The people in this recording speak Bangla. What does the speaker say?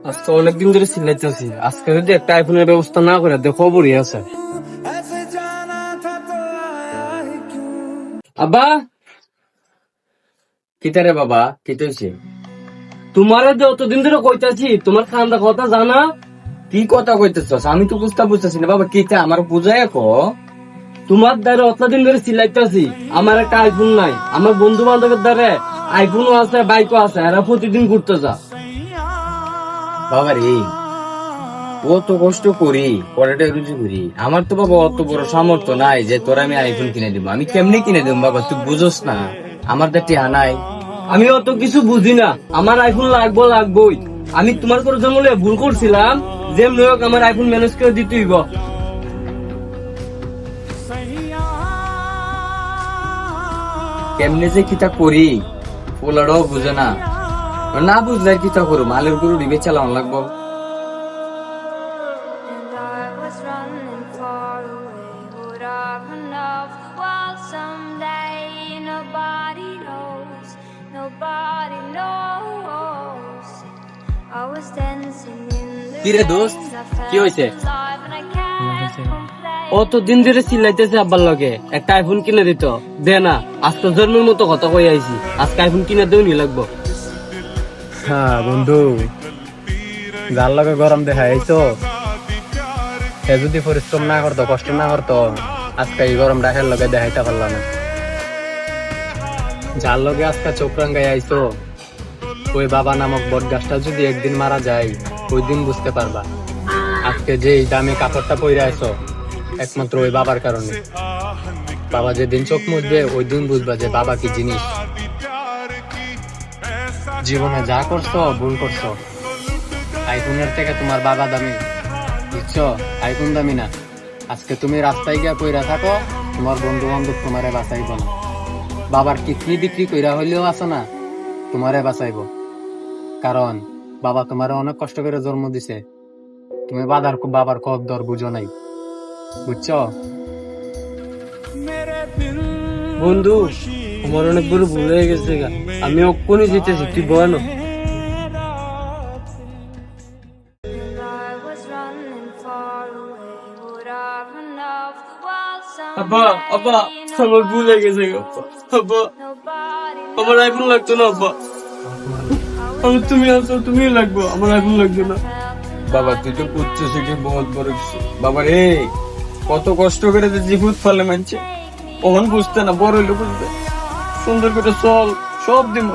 আজকে অনেকদিন ধরে চিল্লাইতেছি, আজকে যদি একটা আইফোনের ব্যবস্থা না করে দেখো খবরই আছে। আব্বা, কিতারে বাবা কিতে হইছে? তোমারে যে অতদিন ধরে কইতাছি তোমার খান্দা কথা জানা। কি কথা কইতেছস? আমি তো বুঝতেছি না বাবা। কিতে আমার বুঝায় কো। তোমার দ্বারা অতদিন ধরে চিল্লাইতেছি আমার একটা আইফোন নাই, আমার বন্ধু বান্ধবের দ্বারা আইফোনও আছে, বাইকও আছে, এরা প্রতিদিন ঘুরতে যা। বাবা রে, ও তো কষ্ট করি, পড়াটা রুজি করি। আমার তো বাবা অত বড় সামর্থ্য নাই যে তোর আমি আইফোন কিনে দিব। আমি কেমনে কিনে দেব বাবা? তুই বুঝোস না, আমার তো টিহা নাই। আমি অত কিছু বুঝি না, আমার আইফোন লাগবোই। আমি তোমার করে জন্ম লিয়ে ভুল করছিলাম, যেমনি হোক আমার আইফোন ম্যানেজ করে দিতেই গো। কেমনে যে কিতা করি পোলাটাও বুঝে না। না বুঝলে কিতা করু, মালের গরু ডিবে চালানো লাগবো। And I was running far away. Would I run off the world someday? Nobody knows, nobody knows. I was dancing in the কি রে দোস্ত, কি হয়েছে? alive and I can't complain. অতদিন ধরে চিল্লাইতেছে আব্বার লগে একটা আইফোন কিনে দিত, দে না। আজকে জন্মের মতো কথা কই আইছি, আজকে আইফোন কিনে দেও নি লাগবো। হ্যাঁ বন্ধু, যার লগে গরম দেখা আইছো, সে যদি পরিশ্রম না করতো, কষ্ট না করতো, আজকে এই গরম ডাকের লগে দেখাইতে পারলাম না। যার লগে আজকে চোখ রাঙ্গাই আইছো, ওই বাবা নামক বট গাছটা যদি একদিন মারা যায়, ওই দিন বুঝতে পারবা আজকে যে এই দামি কাপড়টা পরে আইছো একমাত্র ওই বাবার কারণে। বাবা যেদিন চোখ মুছবে ওই দিন বুঝবা যে বাবা কি জিনিস। জীবনে যা করছো ভুল করছো। আইফোনের থেকে তোমার বাবা দামি, বুঝছো? আইফোন দামি না। আজকে তুমি রাস্তায় গিয়া কইরা থাকো, তোমার বন্ধু বান্ধব তোমারে বাঁচাইব না। বাবার কিডনি বিক্রি কইরা হইলেও আছো না, তোমারে বাঁচাইব। কারণ বাবা তোমারে অনেক কষ্ট করে জন্ম দিছে, তুমি বাবার কদর বুঝো নাই, বুঝছো? বন্ধু, আমার অনেক বড় ভুল হয়ে গেছে গা, আমি অক্ষণই জিতেছি, তুই বলো। And I was running far away. Would I run off the world আব্বা, someday? আব্বা, আমার ভুল হয়ে গেছে গা, আব্বা। Nobody আমার আইফোন লাগতো না আব্বা, আমি তুমি আছো, তুমিও লাগবো, আমার আইফোন লাগবে না। বাবা তুই তো উচ্চ শিখে বহুত বড় কিছু। বাবা রে, কত কষ্ট করে যে জীবন ফলে মানছে, ওখান বুঝতে না, বড় হইলে বুঝবে। সুন্দর করে চল, সব দিব।